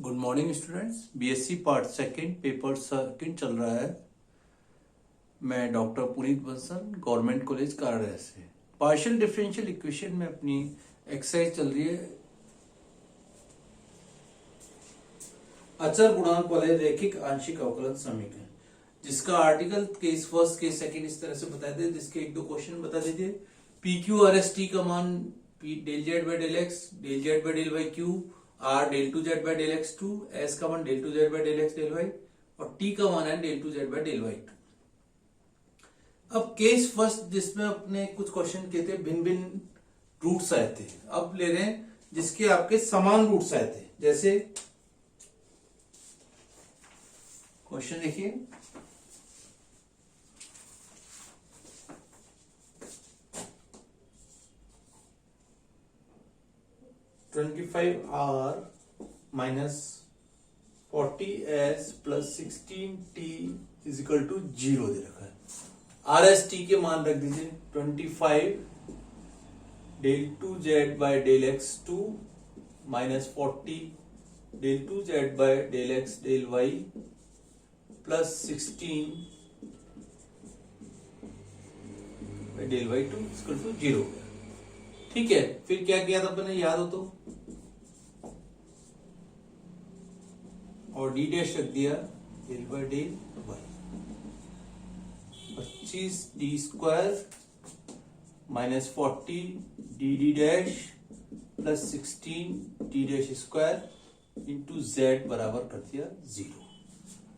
Good morning students. BSc part second paper second चल रहा है। मैं doctor Puneet Bansal government college कार्यालय से पार्शियल डिफरेंशियल इक्वेशन में अपनी एक्सरसाइज चल रही है। अचर गुणांक वाले रैखिक आंशिक अवकलन समीकरण, जिसका article case first case second इस तरह से बता दे, जिसके एक दो क्वेश्चन बता दीजिए। P Q R S T का मान del Z by del X, del Z by del Y Q, R del two Z by del X two, S का मान del two Z by del X del Y और T का मान है del two Z by del Y two. अब case first जिसमें अपने कुछ क्वेश्चन किए थे, भिन्न भिन्न रूट्स आए थे। अब ले रहे हैं जिसके आपके समान रूट्स आए थे। जैसे क्वेश्चन देखिए, (25r minus 40s plus 16t is equal to 0 दे रखा है। आर एस टी के मान रख दीजिए 25 del two Z by del X two minus 40 del two Z by del X del Y plus 16 by del Y two equal to 0। ठीक है, फिर क्या किया था अपने, याद हो तो, और डी डैश रख दिया del by del Y 25 D square minus 40 D D dash plus 16 D dash square into Z बराबर कर दिया 0।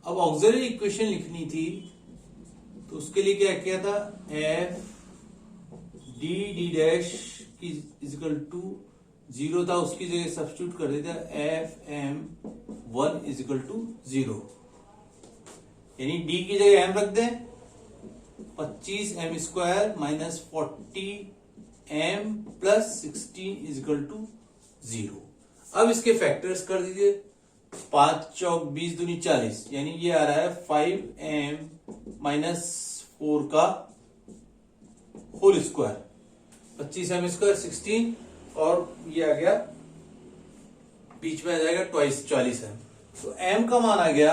अब ऑक्सिलरी इक्वेशन लिखनी थी तो उसके लिए क्या किया था, एफ डी डी डैश की इजिकल टू 0 था, उसकी जगह सब्स्टिट्यूट कर देता एफ एम 1 इजिकल टू 0, यानी डी की जगह एम रख दें 25 M square minus 40 M plus 16 equal to 0। अब इसके फैक्टर्स कर दीजिए, 5 चौक 20 दूनी 40, यानी ये आ रहा है 5 एम माइनस 4 का होल स्क्वायर, 25 एम स्क्वायर 16 और ये आ गया बीच में आ जाएगा ट्वाइस 40 एम। तो एम का मान आ गया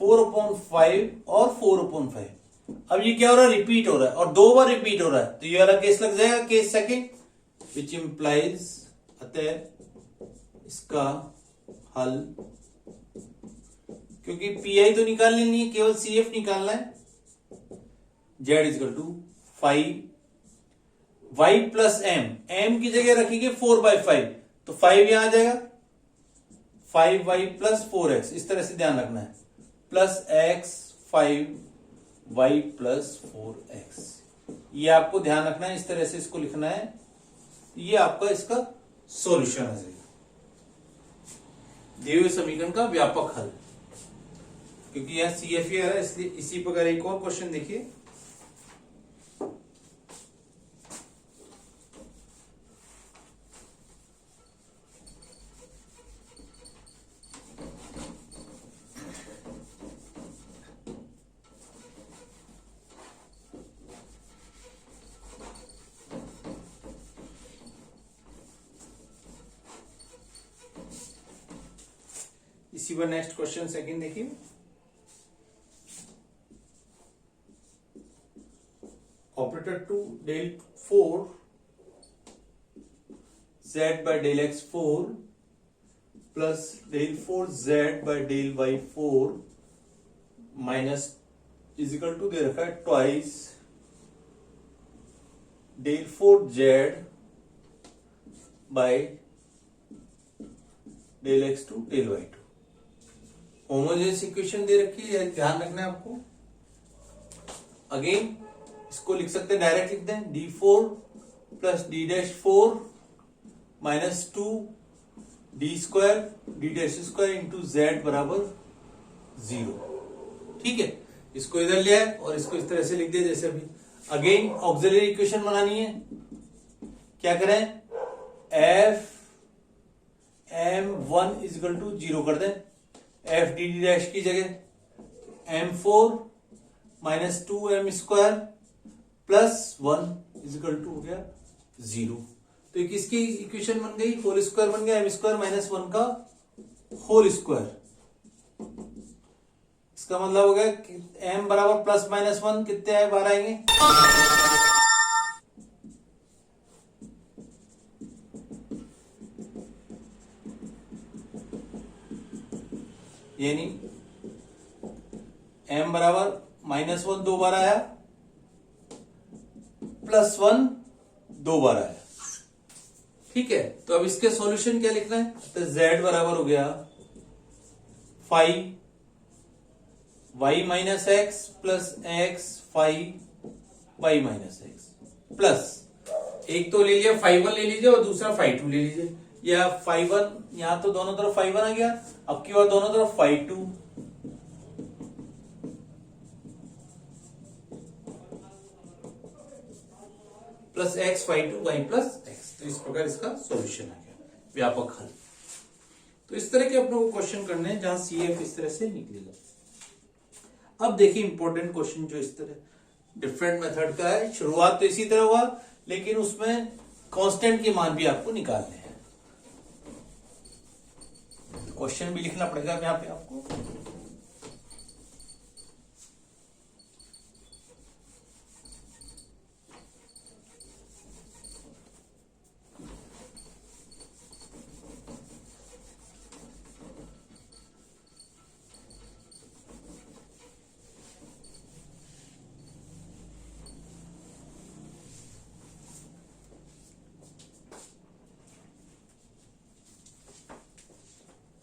4/5 और 4/5। अब ये क्या हो रहा है, रिपीट हो रहा है और 2 बार रिपीट हो रहा है, तो ये वाला केस लग जाएगा केस सेकंड, विच इंप्लाइज अतः इसका हल, क्योंकि पीआई तो निकालनी नहीं है, केवल सीएफ निकालना है। Z equal to 5 y plus M की जगह रखेंगे 4/5, तो 5 यहां आ जाएगा, 5y प्लस 4x, इस तरह से ध्यान रखना है, plus x 5y plus 4x, ये आपको ध्यान रखना है, इस तरह से इसको लिखना है। ये आपका इसका सॉल्यूशन आ जाएगा, दिए हुए समीकरण का व्यापक हल, क्योंकि यहां सीएफ आ रहा है, इसलिए इसी प्रकार एक और क्वेश्चन देखिए। इसी पर नेक्स्ट क्वेश्चन सेकंड देखिए, operator to del 4 z by del x 4 plus del 4 z by del y 4 minus equal to दे रखा है twice del 4 z by del x two del y two. Homogeneous equation दे रखी है, ध्यान रखना है आपको। अगेन इसको लिख सकते हैं, डायरेक्ट लिख दें, d4 plus D dash 4 minus 2 D square D dash square into Z बराबर 0। ठीक है, इसको इधर ले आए और इसको इस तरह से लिख दिया जैसे अभी। अगेन ऑक्सिलरी इक्वेशन बनानी है, क्या करें, एफ एम 1 इजिकल टू 0 कर दें, एफ डी डी डैश की जगह m4 minus 2m square plus 1 equal to हो गया 0। तो किसकी इक्वेशन बन गई, होल स्क्वायर बन गया, m स्क्वायर माइनस 1 का होल स्क्वायर। इसका मतलब हो गया कि m बराबर प्लस माइनस 1 कितने आए, 12 आएंगे। यानी m बराबर -1 दो बार आया, +1 दो बार आया। ठीक है, तो अब इसके सॉल्यूशन क्या लिखना है, तो z बराबर हो गया 5 y minus x plus x 5 y minus x plus, एक तो ले लिया 5 1 ले लीजिए और दूसरा 5 2 ले लीजिए, या 5 1 यहां तो दोनों तरफ 5 1 आ गया, अब की बार दोनों तरफ 5 2 plus x 5 2 y plus x. तो इस प्रकार इसका सॉल्यूशन आ गया, व्यापक हल। तो इस तरह के अपने को क्वेश्चन करने हैं जहां CF इस तरह से निकलेगा। अब देखिए इंपॉर्टेंट क्वेश्चन जो इस तरह डिफरेंट मेथड का है, शुरुआत तो इसी तरह हुआ लेकिन उसमें कांस्टेंट के मान भी आपको निकालने हैं। क्वेश्चन भी लिखना पड़ेगा यहां पे आपको।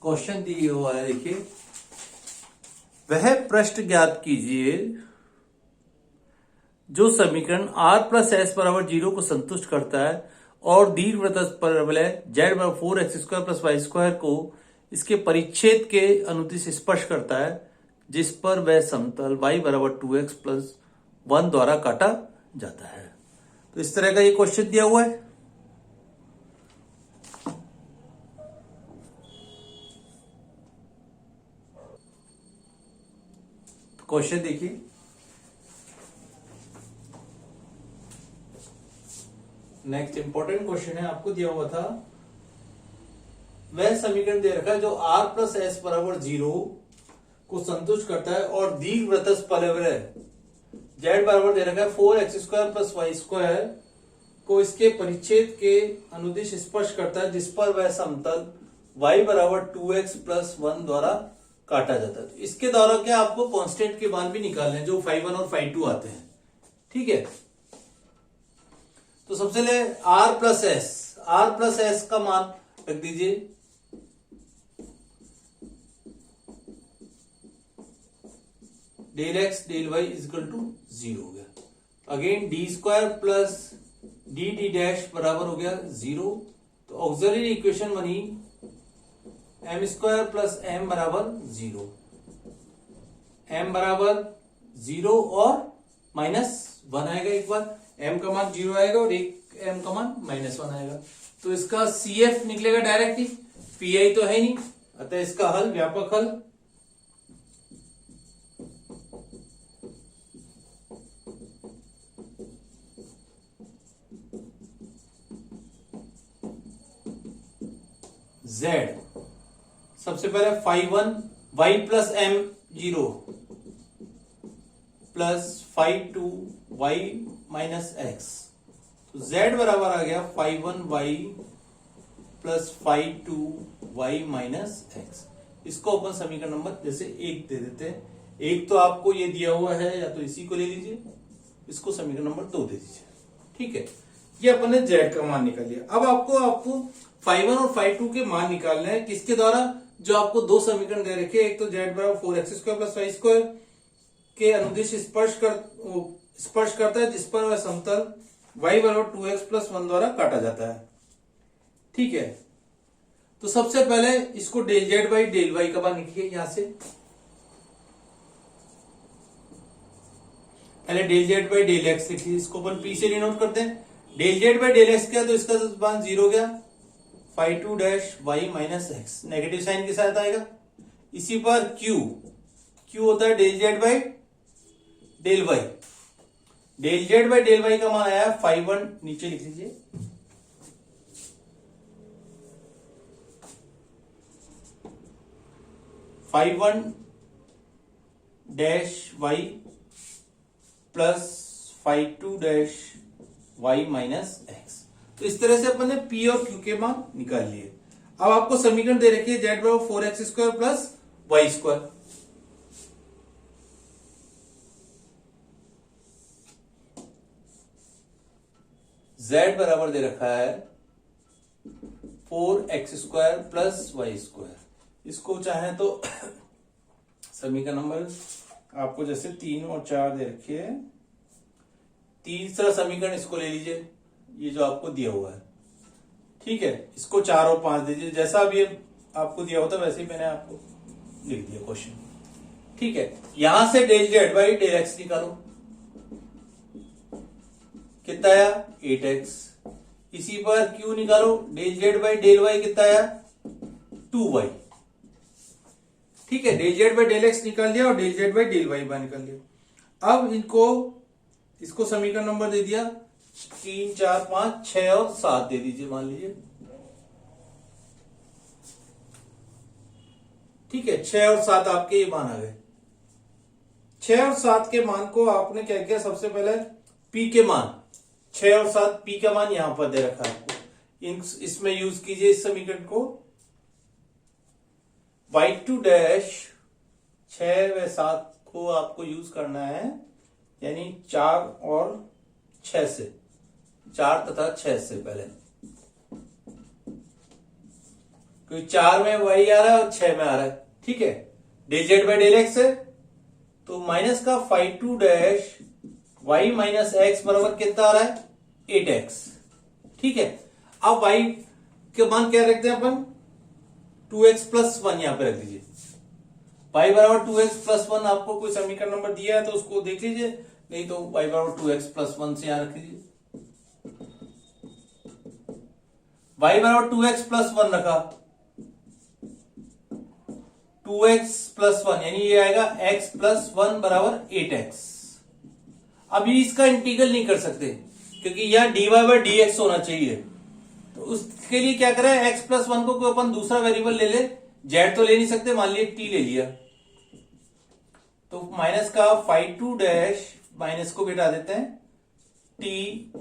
क्वेश्चन दिया हुआ है, देखिए, वह प्रश्न ज्ञात कीजिए जो समीकरण r प्लस एस बराबर 0 को संतुष्ट करता है और दीर्घवृत्त परवलय z बराबर 4x² प्लस वाई स्क्वायर को इसके परिच्छेद के अनुदिश स्पर्श करता है, जिस पर वह समतल y बराबर 2x प्लस 1 द्वारा काटा जाता है। तो इस तरह का ये क्वेश्चन दिया हुआ है। क्वेश्चन देखिए, नेक्स्ट इंपॉर्टेंट क्वेश्चन है, आपको दिया हुआ था वह समीकरण दे रखा है जो r प्लस एस बराबर 0 को संतुष्ट करता है और दीर्घवृत्त परवलय z बराबर दे रखा है 4x² प्लस वाई स्क्वायर को इसके परिच्छेद के अनुदिश स्पर्श करता है, जिस पर वह समतल y बराबर 2x प्लस 1 द्वारा काटा जाता है। तो इसके द्वारा क्या आपको कांस्टेंट के मान भी निकालने हैं जो 5 1 और 5 2 आते हैं। ठीक है, तो सबसे पहले r प्लस एस का मान रख दीजिए, del X del Y equal to 0 हो गया। Again D square plus D D dash बराबर हो गया 0। तो ऑक्सिलरी इक्वेशन बनी एम स्क्वायर प्लस एम बराबर 0, एम बराबर 0 और -1 आएगा, एक बार m का मान 0 आएगा और एक m का मान -1 आएगा। तो इसका CF निकलेगा डायरेक्ट ही, PI तो है नहीं, अतः इसका हल व्यापक हल Z। सबसे पहले 5 1 y plus m 0 plus 5 2 y minus X. तो z बराबर आ गया 5 1 y plus 5 2 y minus x. इसको अपन समीकरण नंबर जैसे 1 दे देते हैं। एक तो आपको ये दिया हुआ है, या तो इसी को ले लीजिए, इसको समीकरण नंबर 2 दे दीजिए। ठीक है, ये अपन ने z का मान निकाल लिया। अब आपको 5 1 और 5 2 के मान निकालना है, किसके द्वारा, जो आपको दो समीकरण दे रखे, एक तो z बराबर 4x² प्लस वाई स्क्वायर के अनुदिश स्पर्श करता है, जिस पर वह समतल y बराबर 2x प्लस 1 द्वारा काटा जाता है। ठीक है, तो सबसे पहले इसको del z by del y का मान लिखिए। यहां से पहले del z by del x लिखिए, इसको अपन p से डिनोट करते हैं। Del z by del x किया तो इसका मान 0 हो गया, 5 2 dash y minus X, negative sign के साथ आएगा। इसी पर q होता है del z by del y। Del z by del y का मान आया 5 1, नीचे लिख लीजिए, 5(1) dash Y plus 5(2) dash Y minus X. तो इस तरह से अपन ने पी और क्यू के मान निकाल लिए। अब आपको समीकरण दे रखी है जेड बराबर 4x² plus Y square. z बराबर दे रखा है 4x² प्लस वाई स्क्वायर। इसको चाहे तो समीकरण नंबर आपको जैसे 3 और 4 दे रखी है, तीसरा समीकरण इसको ले लीजिए, ये जो आपको दिया हुआ है, ठीक है। इसको 4 और 5 दीजिए, जैसा अभी आपको दिया होता वैसे ही मैंने आपको लिख दिया क्वेश्चन, ठीक है। यहां से del Z by del X निकालो, कितना आया 8x। इसी पर क्यू निकालो, del Z by del Y कितना आया 2y, ठीक है। Del Z by del X निकाल लिया और del Z by del Y निकाल लिया। अब इसको समीकरण नंबर दे दिया 3, 4, 5, 6 और 7 दे दीजिए, मान लीजिए, ठीक है। 6 और 7 आपके ये मान आ गए। 6 और 7 के मान को आपने क्या किया, सबसे पहले पी के मान 6 और 7 पी का मान यहां पर दे रखा है आपको, इसमें यूज कीजिए इस समीकरण को। y2 डैश 6 व 7 को आपको यूज करना है, यानी 4 और 6 से, 4 तथा 6 से पहले, क्योंकि 4 में y आ रहा है और 6 में आ रहा है, ठीक है। Del Z by del X है तो माइनस का 5(2) डैश y माइनस एक्स बराबर कितना आ रहा है 8x, ठीक है। अब y के मान क्या रखते हैं अपन, 2x प्लस 1 यहां पे रख दीजिए। y बराबर 2x प्लस 1 आपको कोई समीकरण नंबर दिया है तो उसको देख लीजिए, नहीं तो y बराबर 2x प्लस 1 से यहां रख लीजिए। y बराबर 2x प्लस 1 रखा, 2x प्लस 1 यानी ये आएगा x प्लस 1 बराबर 8x। अभी इसका इंटीग्रल नहीं कर सकते क्योंकि यह dy बाई dx होना चाहिए, तो उसके लिए क्या करें, x प्लस 1 को कोई अपन दूसरा वेरिएबल ले ले, z तो ले नहीं सकते, मान लिया t ले लिया, तो माइनस का 5(2) डैश माइनस को घटा देते हैं, t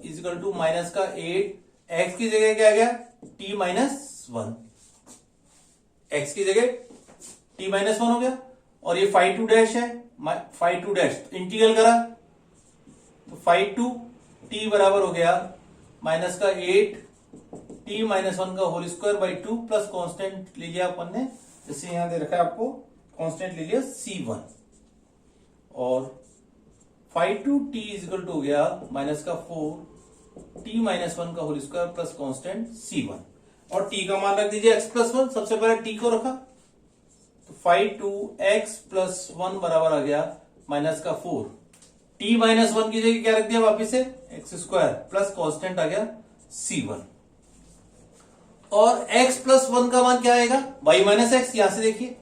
इजिकल टू माइनस का 8, x की जगह क्या आ गया t माइनस 1, x की जगह t माइनस 1 हो गया, और ये 5(2) डैश है, 5(2) डैश इंटीग्रल करा तो 5(2) t बराबर हो गया माइनस का 8 t माइनस 1 का whole square by 2 plus constant ले लिया अपन ने, जैसे यहां दे रखा है आपको कांस्टेंट ले लिया c1, और 5(2) t इजिकल टू हो गया माइनस का 4 t माइनस 1 का whole square plus constant c1, और t का मान रख दीजिए x प्लस 1, सबसे पहले t को रखा तो 5(2x प्लस 1 बराबर आ गया माइनस का 4, t माइनस 1 की जगह क्या रख दिया वापिस से एक्स स्क्वायर प्लस कांस्टेंट आ गया c1, और x प्लस 1 का मान क्या आएगा y माइनस एक्स, यहां से देखिए,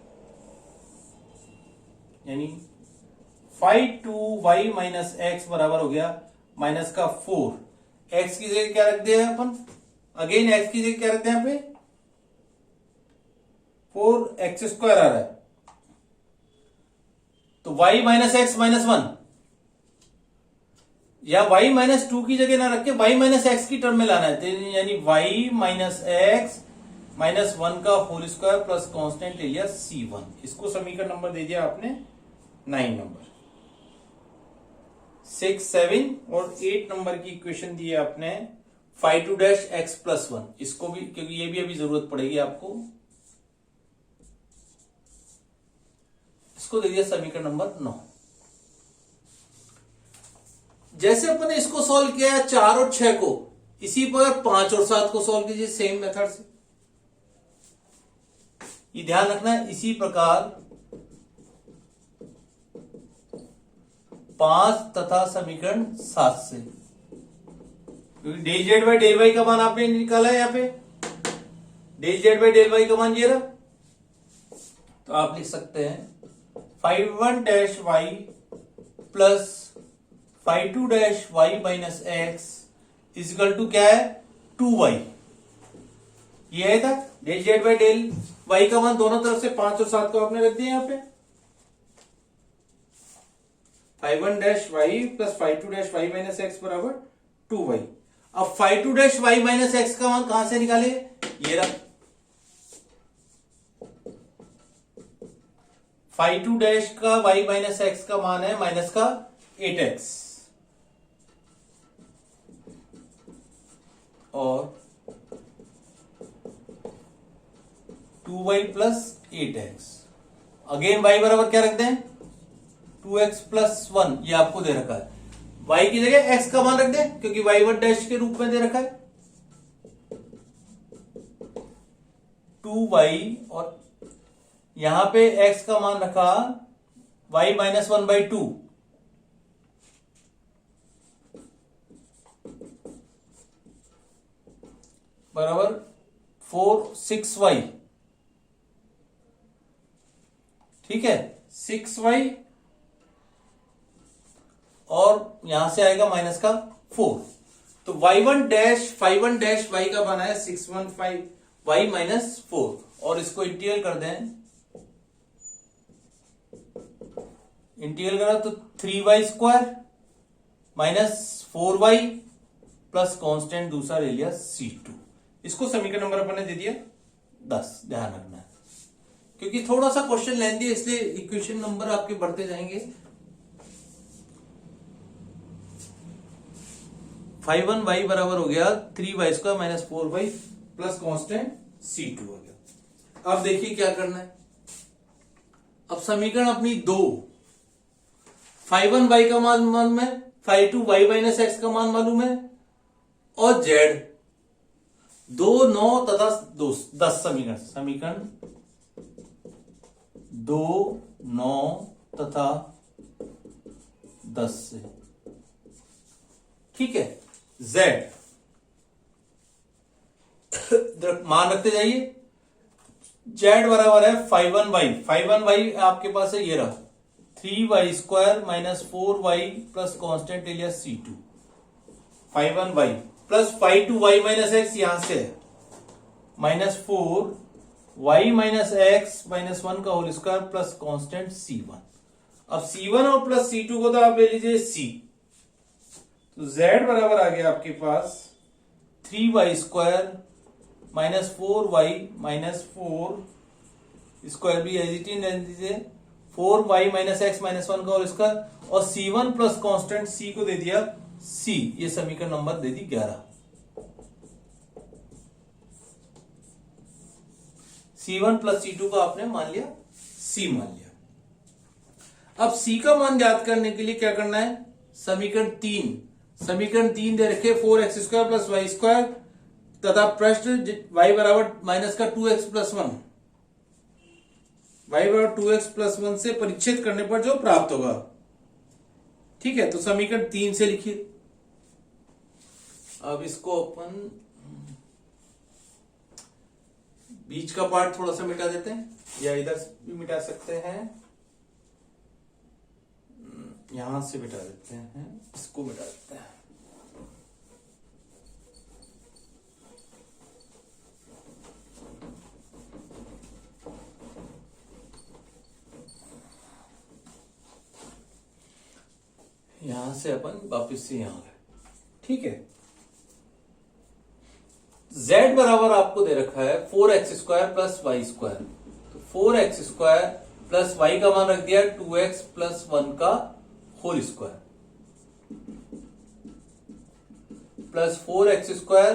यानी 5(2y माइनस एक्स बराबर हो गया माइनस का 4, x की जगह क्या रख दिया है अपन, अगेन x की जगह क्या रखते हैं यहाँ पे 4x² आ रहा है, तो y माइनस एक्स माइनस 1, या y माइनस 2 की जगह ना रख के y माइनस एक्स की टर्म में लाना है, यानी y माइनस एक्स माइनस 1 का होल स्क्वायर प्लस कांस्टेंट ले लिया c1। इसको समीकरण नंबर दे दिया आपने 9 नंबर। 6, 7 और 8 नंबर की इक्वेशन दी है आपने 5(2) डैश एक्स प्लस 1, इसको भी, क्योंकि ये भी अभी जरूरत पड़ेगी आपको, इसको दे दिया समीकरण नंबर 9। जैसे अपन ने इसको सॉल्व किया है 4 और 6 को, इसी पर 5 और 7 को सॉल्व कीजिए सेम मेथड से, ये ध्यान रखना है। इसी प्रकार 5 तथा समीकरण 7 से, क्योंकि del Z by del Y का मान आपने निकाला है, यहां पे del Z by del Y का मान ये रहा, तो आप लिख सकते हैं 5(1) dash Y plus 5(2) dash Y minus X equal to क्या है 2y, ये है था, del Z by del Y का मान दोनों तरफ से 5 और 7 को आपने रख दिया यहाँ पे। φ1 dash Y plus φ2 dash Y minus x बराबर 2y। अब φ2 डैश वाई माइनस एक्स का मान कहां से निकाले, ये रहा φ2 डैश का वाई माइनस एक्स का मान है माइनस का 8x और 2y plus 8x। Again y बराबर क्या रखते हैं 2x प्लस 1, ये आपको दे रखा है। y की जगह x का मान रख दें क्योंकि y1 डैश के रूप में दे रखा है 2y और यहां पे x का मान रखा y माइनस 1/2 बराबर 6y। ठीक है 6y और यहां से आएगा माइनस का 4। तो y1 डैश φ1 डैश y का बना है 615 y माइनस 4 और इसको इंटीग्रल कर दें, इंटीग्रल करा तो 3y square minus 4y plus constant दूसरा ले लिया c2। इसको समीकरण नंबर अपन ने दे दिया 10। ध्यान रखना है क्योंकि थोड़ा सा क्वेश्चन लेंथी है इसलिए इक्वेशन नंबर आपके बढ़ते जाएंगे। φ1 y बराबर हो गया 3y square minus 4y plus constant c2 हो गया। अब देखिए क्या करना है, अब समीकरण अपनी 2 φ1 y का मान मालूम है, φ2 y माइनस एक्स का मान मालूम है और z 2, 9 तथा 10 समीकरण 2, 9 तथा 10 से। ठीक है z मान रखते जाइए, z बराबर है φ1 y आपके पास है ये रहा 3y square minus 4y plus constant ले लिया c2 φ1 y plus φ2 y minus x यहां से है minus 4 y minus x minus 1 का whole square plus constant c1। अब c1 और प्लस c2 को तो आप ले लीजिए c, तो z बराबर आ गया आपके पास 3y square minus 4y minus 4 square भी एजिटिंग रह दीजिए 4y माइनस एक्स माइनस 1 का होल स्क्वायर और c1 प्लस कांस्टेंट c को दे दिया c। ये समीकरण नंबर दे दी 11। c1 प्लस c2 को आपने मान लिया c मान लिया। अब c का मान ज्ञात करने के लिए क्या करना है, समीकरण 3 दे रखे 4x स्क्वायर प्लस वाई स्क्वायर तथा प्रश्न y बराबर माइनस का 2x प्लस 1 y बराबर 2x प्लस 1 से परिच्छेद करने पर जो प्राप्त होगा। ठीक है तो समीकरण 3 से लिखिए। अब इसको अपन बीच का पार्ट थोड़ा सा मिटा देते हैं या इधर भी मिटा सकते हैं, यहां से मिटा देते हैं, इसको मिटा देते हैं। यहां से अपन वापिस से यहां गए। ठीक है z बराबर आपको दे रखा है 4x स्क्वायर प्लस वाई स्क्वायर, तो 4x स्क्वायर प्लस वाई का मान रख दिया 2x प्लस 1 का होल स्क्वायर प्लस 4x स्क्वायर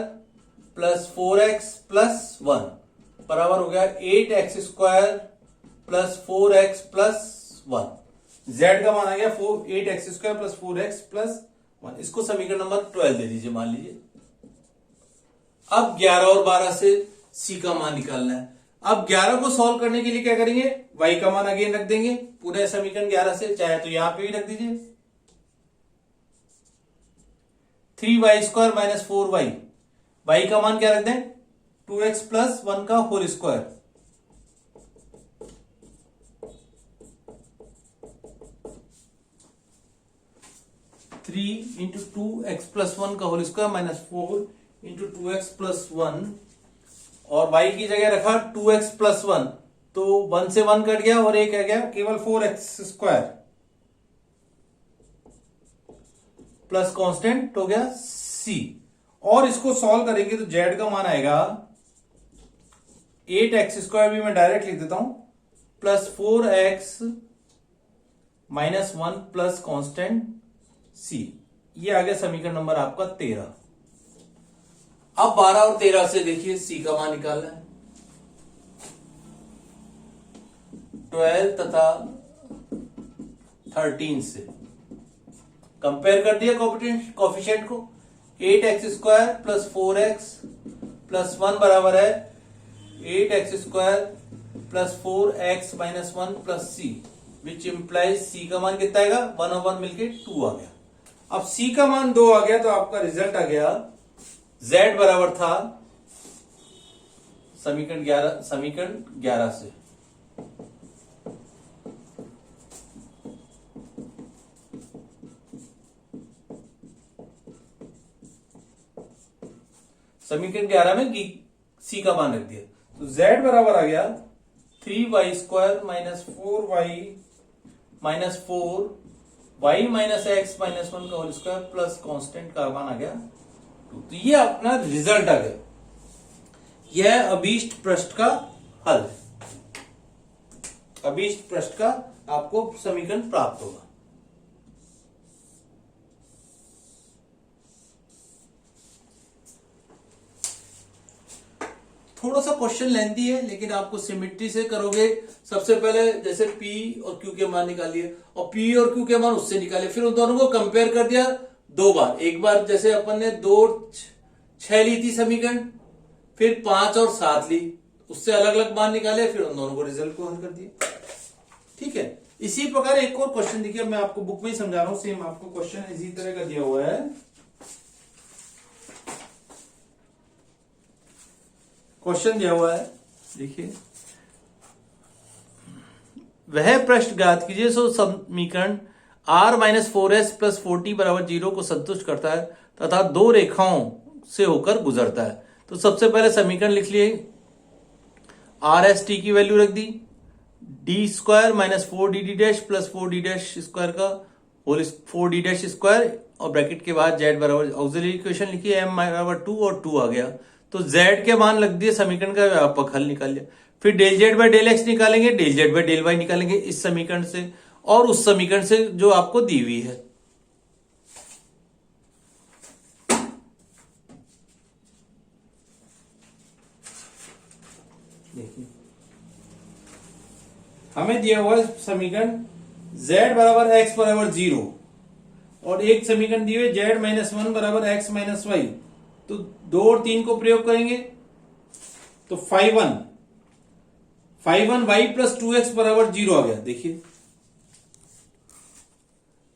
प्लस 4x प्लस 1 बराबर हो गया 8x square plus 4x plus 1। z का मान आ गया 8x square plus 4x plus 1। इसको समीकरण नंबर 12 दे दीजिए मान लीजिए। अब 11 और 12 से c का मान निकालना है। अब 11 को सॉल्व करने के लिए क्या करेंगे, y का मान अगेन रख देंगे पूरे समीकरण 11 से, चाहे तो यहां पे भी रख दीजिए 3y square minus 4y, y का मान क्या रख दें 2x प्लस 1 का whole square three into 2x plus 1 का whole square minus 4 into 2x plus 1 और y की जगह रखा 2x प्लस 1, तो 1 से 1 कट गया और एक आ गया केवल 4x² प्लस कांस्टेंट हो गया c। और इसको सॉल्व करेंगे तो z का मान आएगा 8x² भी मैं डायरेक्ट लिख देता हूं plus 4x minus 1 plus constant c। ये आ गया समीकरण नंबर आपका 13। अब 12 और 13 से देखिए c का मान निकालना है। 12 तथा 13 से कंपेयर कर दिया कोफिशिएंट को। 8x² प्लस 4x प्लस 1 बराबर है 8x² plus 4x minus 1 plus c, which implies c का मान कितना आएगा 1 और 1 मिलके 2 आ गया। अब c का मान 2 आ गया तो आपका रिजल्ट आ गया z बराबर था समीकरण 11 से। समीकरण 11 में c का मान रख दिया तो z बराबर आ गया 3y² minus 4y minus 4y minus x minus 1 का होल स्क्वायर प्लस कांस्टेंट का मान आ गया 2। तो ये अपना रिजल्ट आ गया। यह अभीष्ट पृष्ठ का हल है। अभीष्ट पृष्ठ का आपको समीकरण प्राप्त होगा। थोड़ा सा क्वेश्चन लेंथी है लेकिन आपको सिमेट्री से करोगे। सबसे पहले जैसे P और Q के मान निकालिए और P और Q के मान उससे निकाले, फिर उन दोनों को कंपेयर कर दिया 2 बार। एक बार जैसे अपन ने 2 6 ली थी समीकरण, फिर 5 और 7 ली, उससे अलग अलग मान निकाले, फिर उन दोनों को रिजल्ट को हल कर दिया। ठीक है, इसी प्रकार एक और क्वेश्चन देखिए, मैं आपको बुक में ही समझा रहा हूं, सेम आपको क्वेश्चन इसी तरह का दिया हुआ है। क्वेश्चन दिया हुआ है, देखिए, वह पृष्ठ ज्ञात कीजिए सो समीकरण r minus 4s plus 4t बराबर 0 को संतुष्ट करता है तथा 2 रेखाओं से होकर गुजरता है। तो सबसे पहले समीकरण लिख लिए, आर एस टी की वैल्यू रख दी, D square minus 4dd dash plus 4d dash square का होल 4d डैश स्क्वायर और ब्रैकेट के बाद z बराबर ऑक्सिलरी इक्वेशन लिखिए m बराबर 2 और 2 आ गया। तो z के मान लग दिए, समीकरण का व्यापक हल निकाल लिया। फिर del Z by del x निकालेंगे, del Z by del y निकालेंगे इस समीकरण से और उस समीकरण से जो आपको दी हुई है। देखिए, हमें दिया हुआ समीकरण z बराबर x बराबर 0 और एक समीकरण दी हुई z माइनस 1 बराबर x माइनस वाई। तो 2 और 3 को प्रयोग करेंगे तो 5 1 y प्लस 2x बराबर 0 आ गया। देखिए,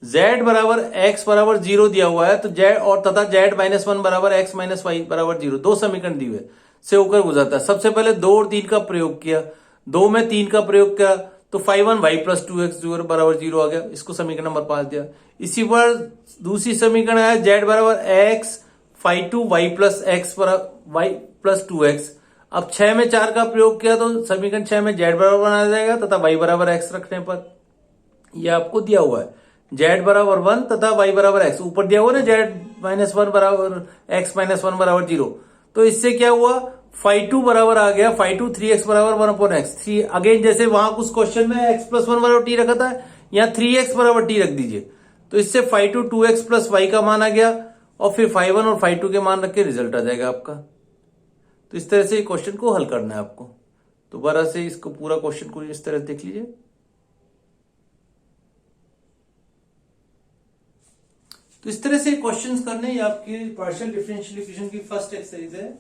z बराबर x बराबर 0 दिया हुआ है तो z और तथा z माइनस 1 बराबर x माइनस वाई बराबर 0, 2 समीकरण दिए हुए से होकर गुजरता है। सबसे पहले 2 और 3 का प्रयोग किया, 2 में 3 का प्रयोग किया तो 5 1 y प्लस 2x बराबर 0 आ गया। इसको समीकरण नंबर 5 दिया। इसी पर दूसरी समीकरण है z बराबर x 5 2 y प्लस x बराबर y प्लस 2x। अब 6 में 4 का प्रयोग किया तो समीकरण 6 में z बराबर आ जाएगा तथा y बराबर x रखने पर यह आपको दिया हुआ है z बराबर 1 तथा y बराबर x। ऊपर दिया हुआ ना z माइनस 1 बराबर x माइनस 1 बराबर 0। तो इससे क्या हुआ, 5 2 बराबर आ गया 5 2 3x बराबर 1 अपॉन x। 3 अगेन जैसे वहां कुछ क्वेश्चन में x प्लस 1 बराबर t रखा था, यहाँ 3x बराबर t रख दीजिए। तो इससे 5 2 2x प्लस y का मान आ गया और फिर 5 1 और 5 2 के मान रख के रिजल्ट आ जाएगा आपका। तो इस तरह से क्वेश्चन को हल करना है आपको। दोबारा से इसको पूरा क्वेश्चन को इस तरह देख लीजिए। तो इस तरह से क्वेश्चंस करने, ये आपकी पार्शियल डिफरेंशियल इक्वेशन की फर्स्ट एक्सरसाइज है,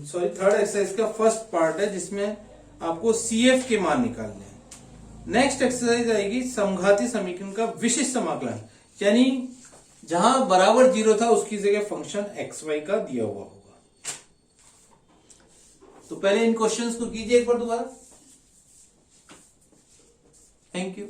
सॉरी थर्ड एक्सरसाइज का फर्स्ट पार्ट है, जिसमें आपको CF के मान निकालने हैं। नेक्स्ट एक्सरसाइज आएगी समघाती समीकरण का विशिष्ट समाकलन, यानी जहां बराबर 0 था उसकी जगह फंक्शन XY का दिया हुआ होगा। तो पहले इन क्वेश्चंस को कीजिए एक बार दोबारा। Thank you.